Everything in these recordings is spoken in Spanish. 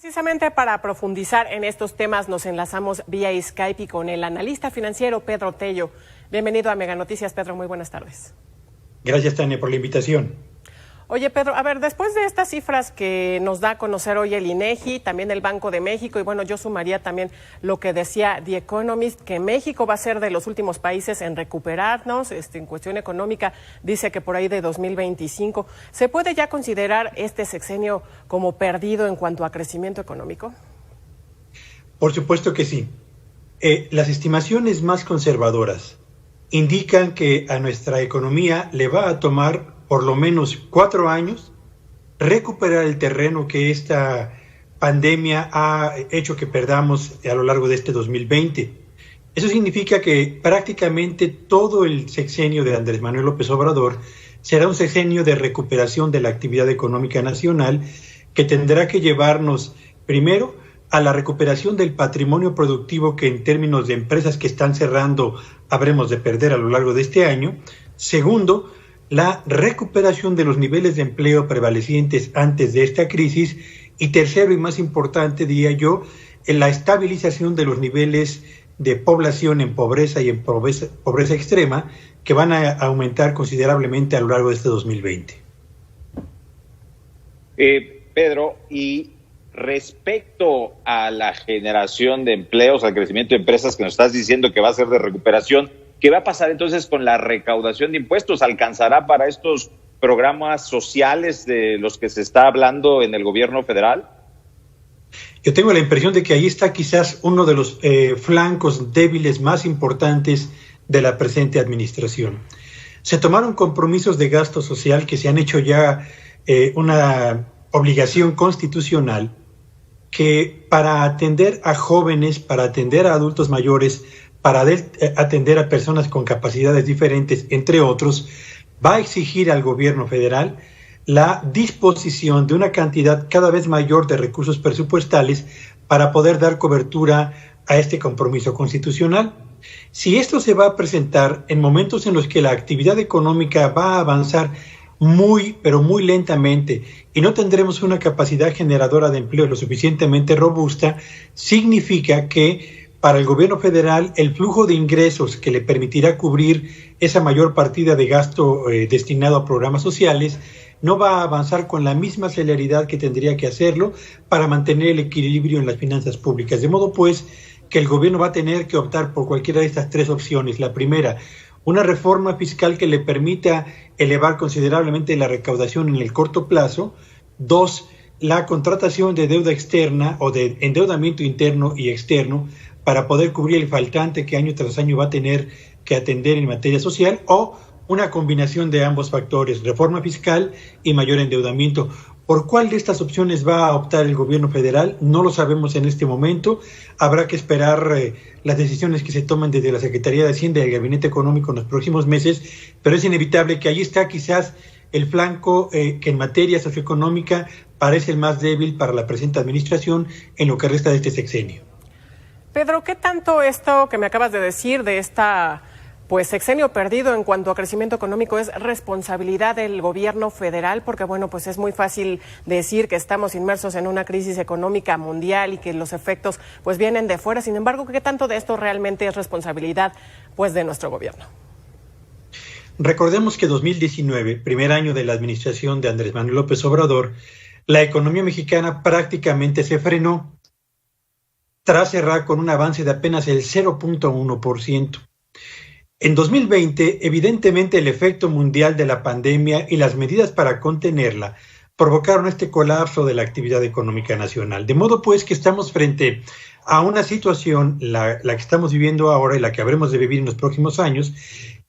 Precisamente para profundizar en estos temas nos enlazamos vía Skype y con el analista financiero Pedro Tello. Bienvenido a Mega Noticias, Pedro, muy buenas tardes. Gracias, Tania, por la invitación. Oye, Pedro, a ver, después de estas cifras que nos da a conocer hoy el INEGI, también el Banco de México, y bueno, yo sumaría también lo que decía The Economist, que México va a ser de los últimos países en recuperarnos, en cuestión económica, dice que por ahí de 2025. ¿Se puede ya considerar este sexenio como perdido en cuanto a crecimiento económico? Por supuesto que sí. Las estimaciones más conservadoras indican que a nuestra economía le va a tomar por lo menos 4 años recuperar el terreno que esta pandemia ha hecho que perdamos a lo largo de este 2020. Eso significa que prácticamente todo el sexenio de Andrés Manuel López Obrador será un sexenio de recuperación de la actividad económica nacional que tendrá que llevarnos primero a la recuperación del patrimonio productivo que en términos de empresas que están cerrando habremos de perder a lo largo de este año. Segundo, la recuperación de los niveles de empleo prevalecientes antes de esta crisis. Y tercero y más importante, diría yo, la estabilización de los niveles de población en pobreza y en pobreza extrema que van a aumentar considerablemente a lo largo de este 2020. Pedro, y respecto a la generación de empleos, al crecimiento de empresas que nos estás diciendo que va a ser de recuperación, ¿qué va a pasar entonces con la recaudación de impuestos? ¿Alcanzará para estos programas sociales de los que se está hablando en el gobierno federal? Yo tengo la impresión de que ahí está quizás uno de los flancos débiles más importantes de la presente administración. Se tomaron compromisos de gasto social que se han hecho ya una obligación constitucional, que para atender a jóvenes, para atender a adultos mayores, para atender a personas con capacidades diferentes, entre otros, va a exigir al gobierno federal la disposición de una cantidad cada vez mayor de recursos presupuestales para poder dar cobertura a este compromiso constitucional. Si esto se va a presentar en momentos en los que la actividad económica va a avanzar pero muy lentamente y no tendremos una capacidad generadora de empleo lo suficientemente robusta, significa que para el gobierno federal el flujo de ingresos que le permitirá cubrir esa mayor partida de gasto destinado a programas sociales no va a avanzar con la misma celeridad que tendría que hacerlo para mantener el equilibrio en las finanzas públicas. De modo pues que el gobierno va a tener que optar por cualquiera de estas tres opciones. La primera, una reforma fiscal que le permita elevar considerablemente la recaudación en el corto plazo. 2, la contratación de deuda externa o de endeudamiento interno y externo para poder cubrir el faltante que año tras año va a tener que atender en materia social, o una combinación de ambos factores, reforma fiscal y mayor endeudamiento. ¿Por cuál de estas opciones va a optar el gobierno federal? No lo sabemos en este momento. Habrá que esperar las decisiones que se tomen desde la Secretaría de Hacienda y el Gabinete Económico en los próximos meses, pero es inevitable que ahí está quizás el flanco que en materia socioeconómica parece el más débil para la presente administración en lo que resta de este sexenio. Pedro, ¿qué tanto esto que me acabas de decir de esta sexenio perdido en cuanto a crecimiento económico es responsabilidad del gobierno federal? Porque bueno, pues es muy fácil decir que estamos inmersos en una crisis económica mundial y que los efectos pues vienen de fuera. Sin embargo, ¿qué tanto de esto realmente es responsabilidad pues de nuestro gobierno? Recordemos que 2019, primer año de la administración de Andrés Manuel López Obrador, la economía mexicana prácticamente se frenó tras cerrar con un avance de apenas el 0.1%. En 2020, evidentemente, el efecto mundial de la pandemia y las medidas para contenerla provocaron este colapso de la actividad económica nacional. De modo pues que estamos frente a una situación, la que estamos viviendo ahora y la que habremos de vivir en los próximos años,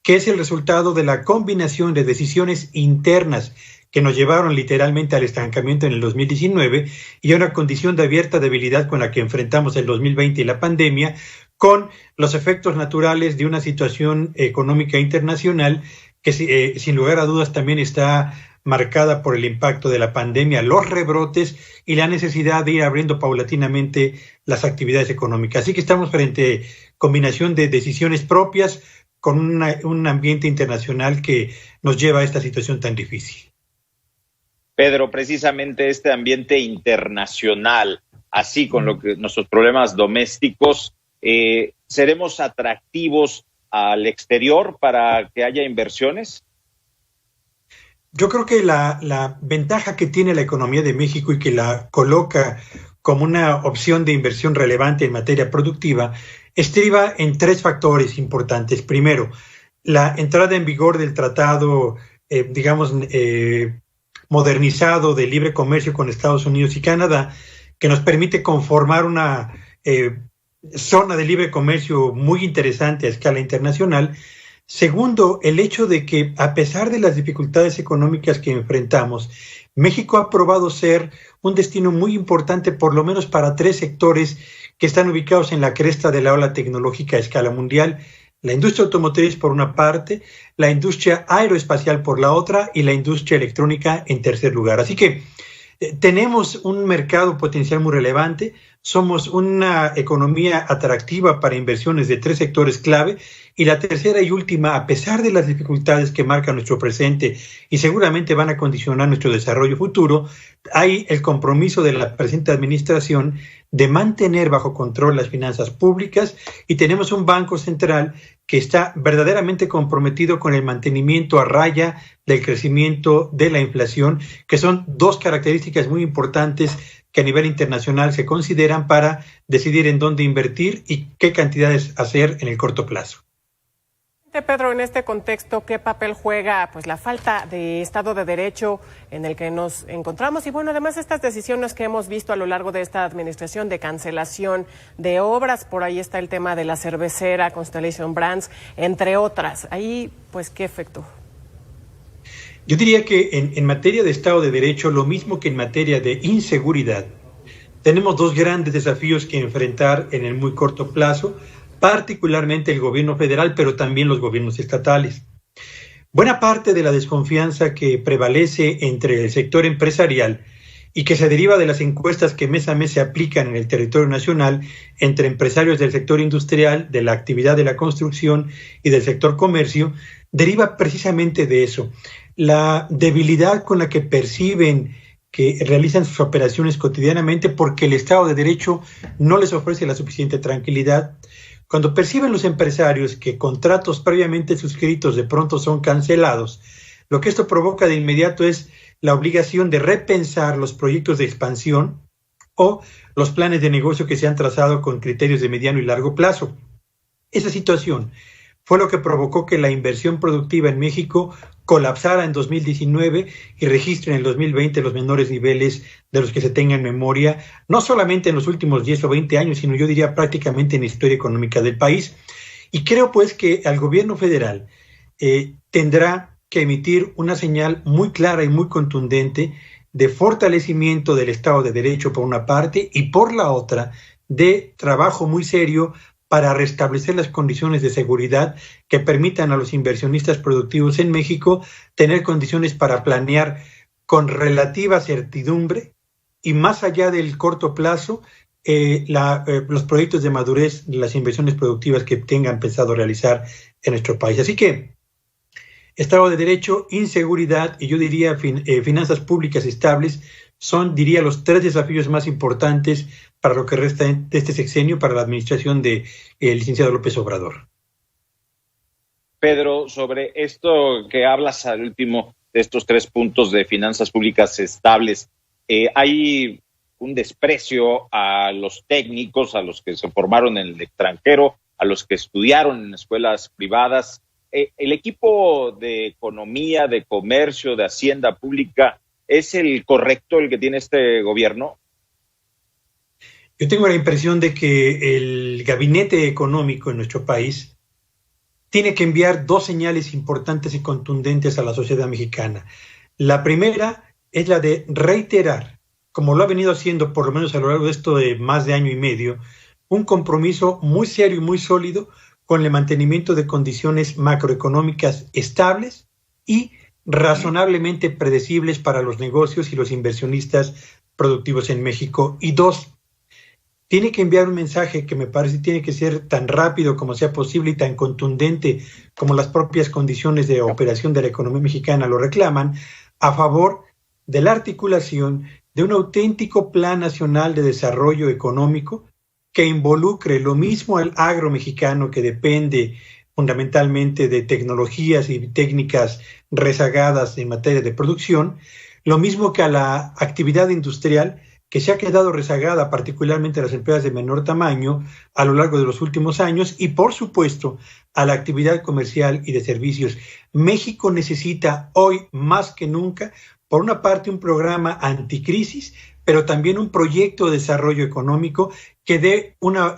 que es el resultado de la combinación de decisiones internas que nos llevaron literalmente al estancamiento en el 2019 y a una condición de abierta debilidad con la que enfrentamos el 2020 y la pandemia, con los efectos naturales de una situación económica internacional que sin lugar a dudas también está marcada por el impacto de la pandemia, los rebrotes y la necesidad de ir abriendo paulatinamente las actividades económicas. Así que estamos frente a combinación de decisiones propias con un ambiente internacional que nos lleva a esta situación tan difícil. Pedro, precisamente este ambiente internacional así con nuestros problemas domésticos, ¿seremos atractivos al exterior para que haya inversiones? Yo creo que la ventaja que tiene la economía de México y que la coloca como una opción de inversión relevante en materia productiva estriba en tres factores importantes. Primero, la entrada en vigor del tratado, modernizado de libre comercio con Estados Unidos y Canadá, que nos permite conformar una zona de libre comercio muy interesante a escala internacional. Segundo, el hecho de que, a pesar de las dificultades económicas que enfrentamos, México ha probado ser un destino muy importante, por lo menos para tres sectores que están ubicados en la cresta de la ola tecnológica a escala mundial: la industria automotriz por una parte, la industria aeroespacial por la otra y la industria electrónica en tercer lugar. Así que tenemos un mercado potencial muy relevante, somos una economía atractiva para inversiones de tres sectores clave, y la tercera y última, a pesar de las dificultades que marca nuestro presente y seguramente van a condicionar nuestro desarrollo futuro, hay el compromiso de la presente administración de mantener bajo control las finanzas públicas, y tenemos un Banco Central que está verdaderamente comprometido con el mantenimiento a raya del crecimiento de la inflación, que son dos características muy importantes que a nivel internacional se consideran para decidir en dónde invertir y qué cantidades hacer en el corto plazo. Pedro, en este contexto, ¿qué papel juega pues la falta de Estado de Derecho en el que nos encontramos? Y bueno, además estas decisiones que hemos visto a lo largo de esta administración de cancelación de obras, por ahí está el tema de la cervecera Constellation Brands, entre otras. Ahí, pues, ¿qué efecto? Yo diría que en materia de Estado de Derecho, lo mismo que en materia de inseguridad, tenemos dos grandes desafíos que enfrentar en el muy corto plazo, particularmente el gobierno federal, pero también los gobiernos estatales. Buena parte de la desconfianza que prevalece entre el sector empresarial y que se deriva de las encuestas que mes a mes se aplican en el territorio nacional entre empresarios del sector industrial, de la actividad de la construcción y del sector comercio, deriva precisamente de eso. La debilidad con la que perciben que realizan sus operaciones cotidianamente porque el Estado de Derecho no les ofrece la suficiente tranquilidad. Cuando perciben los empresarios que contratos previamente suscritos de pronto son cancelados, lo que esto provoca de inmediato es la obligación de repensar los proyectos de expansión o los planes de negocio que se han trazado con criterios de mediano y largo plazo. Esa situación fue lo que provocó que la inversión productiva en México colapsara en 2019 y registre en el 2020 los menores niveles de los que se tenga en memoria, no solamente en los últimos 10 o 20 años, sino yo diría prácticamente en la historia económica del país. Y creo pues que al gobierno federal tendrá que emitir una señal muy clara y muy contundente de fortalecimiento del Estado de Derecho por una parte, y por la otra de trabajo muy serio para restablecer las condiciones de seguridad que permitan a los inversionistas productivos en México tener condiciones para planear con relativa certidumbre y más allá del corto plazo los proyectos de madurez de las inversiones productivas que tengan pensado realizar en nuestro país. Así que Estado de Derecho, inseguridad y yo diría finanzas públicas estables son, diría, los tres desafíos más importantes para lo que resta de este sexenio para la administración del licenciado López Obrador. Pedro, sobre esto que hablas al último de estos 3 puntos de finanzas públicas estables, hay un desprecio a los técnicos, a los que se formaron en el extranjero, a los que estudiaron en escuelas privadas. ¿El equipo de economía, de comercio, de hacienda pública es el correcto, el que tiene este gobierno? Yo tengo la impresión de que el gabinete económico en nuestro país tiene que enviar 2 señales importantes y contundentes a la sociedad mexicana. La primera es la de reiterar, como lo ha venido haciendo por lo menos a lo largo de esto de más de año y medio, un compromiso muy serio y muy sólido con el mantenimiento de condiciones macroeconómicas estables y razonablemente predecibles para los negocios y los inversionistas productivos en México. Y 2, tiene que enviar un mensaje que me parece tiene que ser tan rápido como sea posible y tan contundente como las propias condiciones de operación de la economía mexicana lo reclaman, a favor de la articulación de un auténtico Plan Nacional de Desarrollo Económico que involucre lo mismo al agro mexicano, que depende fundamentalmente de tecnologías y técnicas rezagadas en materia de producción, lo mismo que a la actividad industrial que se ha quedado rezagada, particularmente a las empresas de menor tamaño, a lo largo de los últimos años, y por supuesto a la actividad comercial y de servicios. México necesita hoy más que nunca, por una parte, un programa anticrisis, pero también un proyecto de desarrollo económico que dé una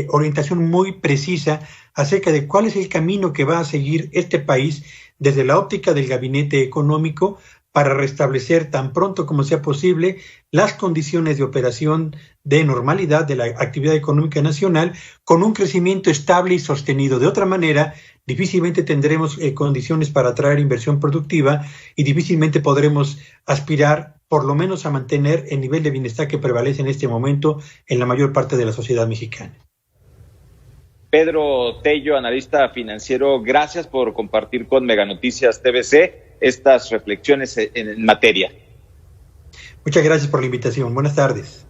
orientación muy precisa acerca de cuál es el camino que va a seguir este país desde la óptica del gabinete económico para restablecer tan pronto como sea posible las condiciones de operación de normalidad de la actividad económica nacional con un crecimiento estable y sostenido. De otra manera, difícilmente tendremos condiciones para atraer inversión productiva y difícilmente podremos aspirar por lo menos a mantener el nivel de bienestar que prevalece en este momento en la mayor parte de la sociedad mexicana. Pedro Tello, analista financiero, gracias por compartir con Mega Noticias TVC estas reflexiones en materia. Muchas gracias por la invitación. Buenas tardes.